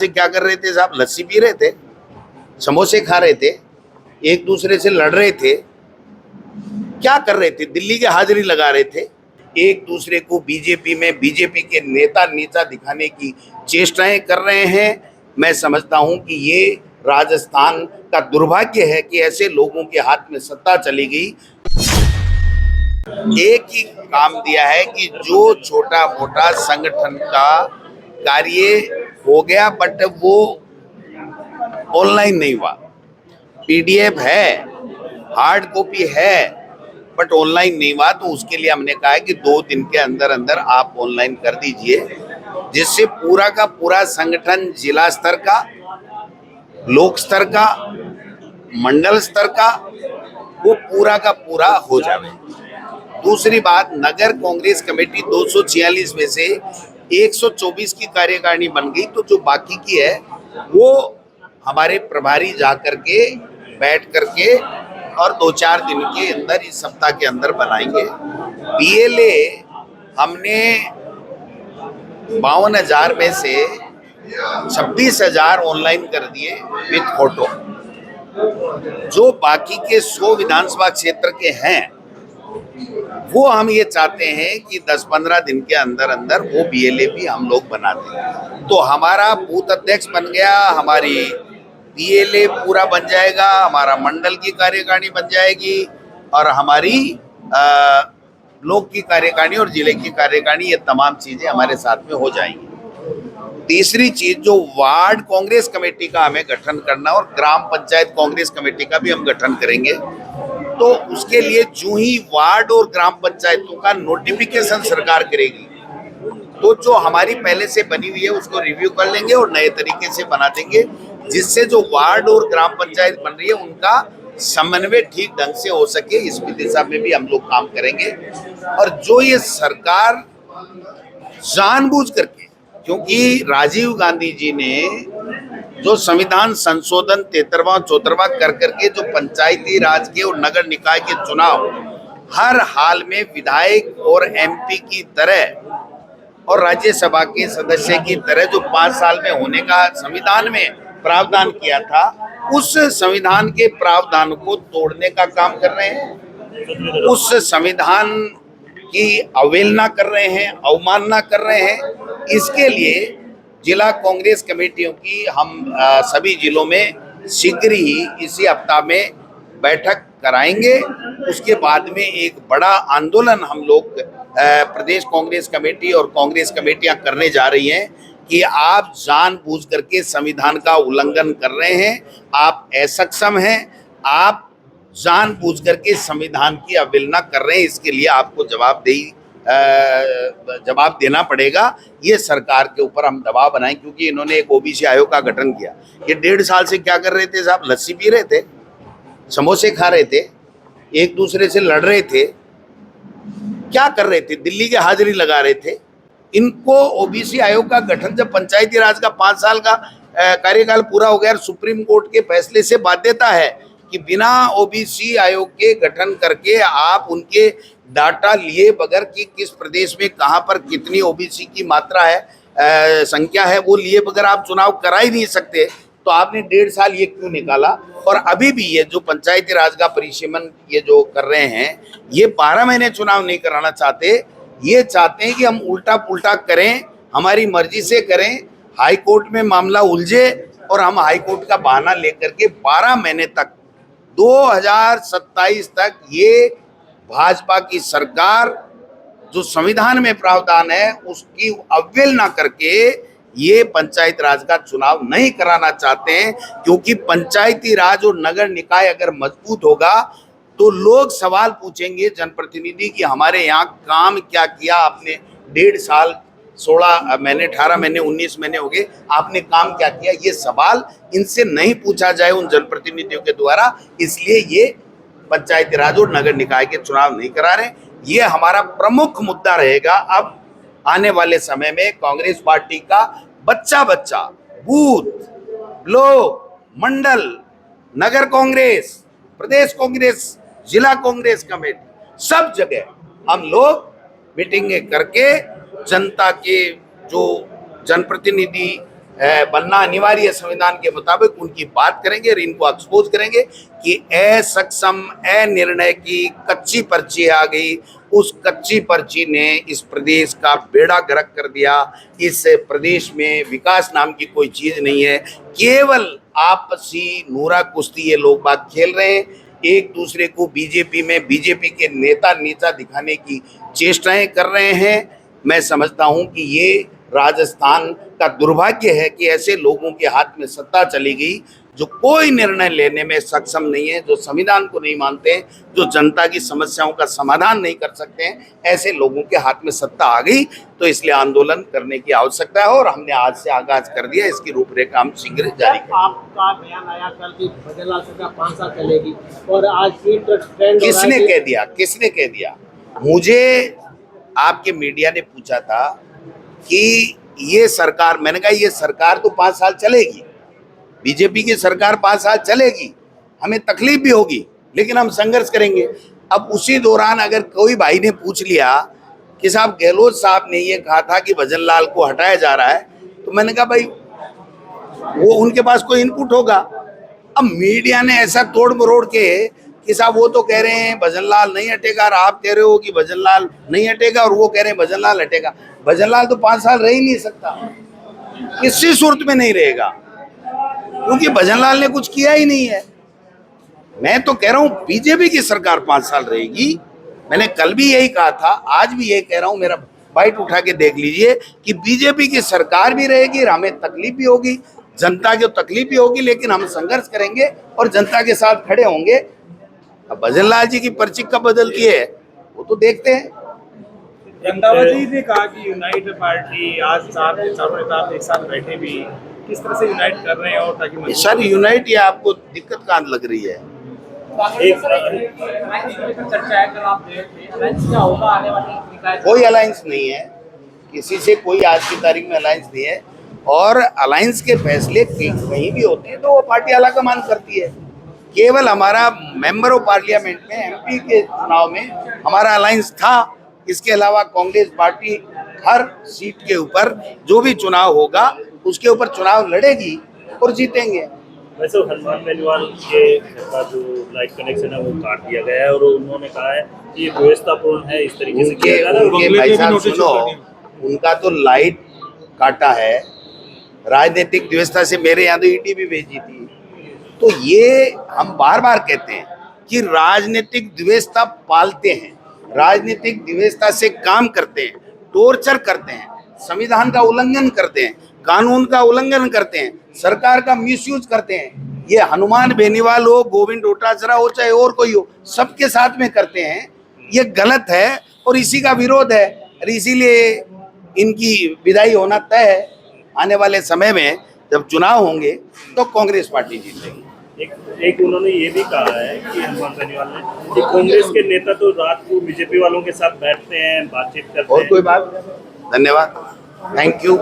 क्या कर रहे थे साहब? लस्सी पी रहे थे, समोसे खा रहे थे, एक दूसरे से लड़ रहे थे। क्या कर रहे थे? दिल्ली की हाजिरी लगा रहे थे। एक दूसरे को बीजेपी में बीजेपी के नेता नीचा दिखाने की चेष्टाएं कर रहे हैं। मैं समझता हूं कि ये राजस्थान का दुर्भाग्य है कि ऐसे लोगों के हाथ में सत्ता चली गई। एक ही काम दिया है कि जो छोटा मोटा संगठन का कार्य हो गया, बट वो ऑनलाइन नहीं हुआ। पीडीएफ है, हार्ड कॉपी है, बट ऑनलाइन नहीं हुआ। तो उसके लिए हमने कहा है कि 2 दिन के अंदर अंदर आप ऑनलाइन कर दीजिए, जिससे पूरा का पूरा संगठन जिला स्तर का, लोक स्तर का, मंडल स्तर का, वो पूरा का पूरा हो जाए। दूसरी बात, नगर कांग्रेस कमेटी 246 में से 124 की कार्यकारिणी बन गई, तो जो बाकी की है वो हमारे प्रभारी जा करके बैठ करके और 2-4 दिन के अंदर, इस सप्ताह के अंदर बनाएंगे। बीएलए हमने 52,000 में से 26,000 ऑनलाइन कर दिए विद फोटो। जो बाकी के 100 विधानसभा क्षेत्र के हैं, वो हम ये चाहते हैं कि 10-15 दिन के अंदर अंदर वो बीएलए भी हम लोग बना दें। तो हमारा बूथ अध्यक्ष बन गया, हमारी बीएलए पूरा बन जाएगा, हमारा मंडल की कार्यकारिणी बन जाएगी, और हमारी ब्लॉक की कार्यकारिणी और जिले की कार्यकारिणी, ये तमाम चीजें हमारे साथ में हो जाएंगी। तीसरी चीज, जो वार्ड कांग्रेस कमेटी का हमें गठन करना, और ग्राम पंचायत कांग्रेस कमेटी का भी हम गठन करेंगे। तो उसके लिए जो ही वार्ड और ग्राम पंचायतों का नोटिफिकेशन सरकार करेगी, तो जो हमारी पहले से बनी हुई है उसको रिव्यू कर लेंगे और नए तरीके से बना देंगे, जिससे जो वार्ड और ग्राम पंचायत बन रही है उनका समन्वय ठीक ढंग से हो सके। इस दिशा में भी हम लोग काम करेंगे। और जो ये सरकार जानबूझ करके, क्योंकि राजीव गांधी जी ने जो संविधान संशोधन 73वां 74वां कर करके जो पंचायती राज के और नगर निकाय के चुनाव हर हाल में विधायक और एमपी की तरह और राज्यसभा के सदस्य की तरह जो 5 साल में होने का संविधान में प्रावधान किया था, उस संविधान के प्रावधान को तोड़ने का काम कर रहे हैं। उस संविधान की अवहेलना कर रहे हैं, अवमानना कर रहे हैं। इसके लिए जिला कांग्रेस कमेटियों की हम सभी जिलों में शीघ्र ही इसी हफ्ता में बैठक कराएंगे। उसके बाद में एक बड़ा आंदोलन हम लोग प्रदेश कांग्रेस कमेटी और कांग्रेस कमेटियां करने जा रही हैं कि आप जानबूझ करके संविधान का उल्लंघन कर रहे हैं, आप असक्षम हैं, आप जानबूझ करके संविधान की अवहेलना कर रहे हैं। इसके लिए आपको जवाब देना पड़ेगा। ये सरकार के ऊपर हम दबाव बनाएं, क्योंकि इन्होंने एक ओबीसी आयोग का गठन किया। ये 1.5 साल से क्या कर रहे थे साहब? लस्सी पी रहे थे, समोसे खा रहे थे, एक दूसरे से लड़ रहे थे। क्या कर रहे थे? दिल्ली की हाजिरी लगा रहे थे। इनको ओबीसी आयोग का गठन, जब पंचायती राज का 5 साल का कार्यकाल पूरा हो गया, सुप्रीम कोर्ट के फैसले से बाध्यता है कि बिना ओबीसी आयोग के गठन करके आप उनके डाटा लिए बगैर कि किस प्रदेश में कहां पर कितनी ओबीसी की मात्रा है, संख्या है, वो लिए बगैर आप चुनाव करा ही नहीं सकते। तो आपने 1.5 साल ये क्यों निकाला? और अभी भी ये जो पंचायती राज का परिसीमन ये जो कर रहे हैं, ये 12 महीने चुनाव नहीं कराना चाहते। ये चाहते हैं कि हम उल्टा पुल्टा करें, हमारी मर्जी से करें, हाई कोर्ट में मामला उलझे और हम हाई कोर्ट का बहाना लेकर के 12 महीने तक 2027 तक ये भाजपा की सरकार जो संविधान में प्रावधान है उसकी अवहेलना करके ये पंचायत राज का चुनाव नहीं कराना चाहते हैं। क्योंकि पंचायती राज और नगर निकाय अगर मजबूत होगा तो लोग सवाल पूछेंगे जनप्रतिनिधि कि हमारे यहाँ काम क्या किया आपने, 1.5 साल 16 महीने 18 महीने 19 महीने हो गए, आपने काम क्या किया? ये सवाल इनसे नहीं पूछा जाए उन जनप्रतिनिधियों के द्वारा, इसलिए ये पंचायती राज और नगर निकाय के चुनाव नहीं करा रहे। ये हमारा प्रमुख मुद्दा रहेगा। अब आने वाले समय में कांग्रेस पार्टी का बच्चा बच्चा बूथ, ब्लॉक, मंडल, नगर कांग्रेस, प्रदेश कांग्रेस, जिला कांग्रेस कमेटी, सब जगह हम लोग मीटिंगें करके जनता के जो जनप्रतिनिधि बनना अनिवार्य है संविधान के मुताबिक, उनकी बात करेंगे और इनको एक्सपोज करेंगे कि असक्षम अनिर्णय की कच्ची पर्ची आ गई। उस कच्ची पर्ची ने इस प्रदेश का बेड़ा गर्क कर दिया। इस प्रदेश में विकास नाम की कोई चीज नहीं है, केवल आपसी नूरा कुश्ती ये लोग बात खेल रहे हैं। एक दूसरे को बीजेपी में बीजेपी के नेता नीचा दिखाने की चेष्टाएं कर रहे हैं। मैं समझता हूं कि ये राजस्थान का दुर्भाग्य है कि ऐसे लोगों के हाथ में सत्ता चली गई जो कोई निर्णय लेने में सक्षम नहीं है, जो संविधान को नहीं मानते हैं, जो जनता की समस्याओं का समाधान नहीं कर सकते हैं। ऐसे लोगों के हाथ में सत्ता आ गई तो इसलिए आंदोलन करने की आवश्यकता है और हमने आज से आगाज कर दिया। इसकी रूपरेखा हम शीघ्र जारी करेंगे। आपका बयान आया कल की भजनलाल सरकार 5 साल चलेगी और आज ट्रेंड किसने कह दिया? किसने कह दिया? मुझे आपके मीडिया ने पूछा था कि ये सरकार, मैंने कहा ये सरकार तो 5 साल चलेगी, बीजेपी की सरकार 5 साल चलेगी, हमें तकलीफ भी होगी लेकिन हम संघर्ष करेंगे। अब उसी दौरान अगर कोई भाई ने पूछ लिया कि साहब गहलोत साहब ने ये कहा था कि भजनलाल को हटाया जा रहा है, तो मैंने कहा भाई वो उनके पास कोई इनपुट होगा। अब मीडिया ने ऐसा तोड़ मरोड़ के कि साहब वो तो कह रहे हैं भजनलाल नहीं हटेगा और आप कह रहे हो कि भजनलाल नहीं हटेगा और वो कह रहे हैं भजनलाल हटेगा। भजनलाल तो 5 साल रह ही नहीं सकता, किसी सूरत में नहीं रहेगा, क्योंकि भजनलाल ने कुछ किया ही नहीं है। मैं तो कह रहा हूं बीजेपी की सरकार 5 साल रहेगी। मैंने कल भी यही कहा था, आज भी यही कह रहा हूं, मेरा बाइट उठा के देख लीजिए कि बीजेपी की सरकार भी रहेगी और हमें तकलीफ भी होगी, जनता को तकलीफ भी होगी, लेकिन हम संघर्ष करेंगे और जनता के साथ खड़े होंगे। अब भजनलाल जी की पर्ची कब बदलती है वो तो देखते हैं। रंधावा जी ने कहा कि यूनाइट पार्टी आज चारों नेता एक साथ बैठे भी किस तरह से यूनाइट कर रहे हैं और ताकि सर यूनाइट या आपको दिक्कत कहाँ लग रही है? कोई अलायंस नहीं है, किसी से कोई आज की तारीख में अलायंस नहीं है और अलायंस के फैसले कहीं भी होते हैं तो वो पार्टी अलग कमान करती है। केवल हमारा मेंबर ऑफ पार्लियामेंट में एमपी के चुनाव में हमारा अलायंस था, इसके अलावा कांग्रेस पार्टी हर सीट के ऊपर जो भी चुनाव होगा उसके ऊपर चुनाव लड़ेगी और जीतेंगे। वैसे हनुमान बेनीवाल के का जो लाइट कनेक्शन है वो काट दिया गया है और उन्होंने कहा है कि ये व्यवस्थापूर्ण है, इस तरीके से किया जा रहा है। उनके भाई साहब सुनो, उनका तो लाइट काटा है, राजनीतिक व्यवस्था से मेरे यहाँ तो ईडी भी भेजी थी। तो ये हम बार बार कहते हैं कि राजनीतिक व्यवस्था पालते हैं, राजनीतिक व्यवस्था से काम करते हैं, टॉर्चर करते हैं, संविधान का उल्लंघन करते हैं, कानून का उल्लंघन करते हैं, सरकार का मिसयूज करते हैं। ये हनुमान बेनीवाल हो, गोविंद डोटासरा हो, चाहे और कोई हो, सबके साथ में करते हैं। ये गलत है और इसी का विरोध है और इसीलिए इनकी विदाई होना तय है। आने वाले समय में जब चुनाव होंगे तो कांग्रेस पार्टी जीतेगी। एक उन्होंने ये भी कहा है कि हनुमान बेनीवाल ने कि कांग्रेस के नेता तो रात को बीजेपी वालों के साथ बैठते हैं, बातचीत करते हैं। और कोई बात? धन्यवाद, थैंक यू।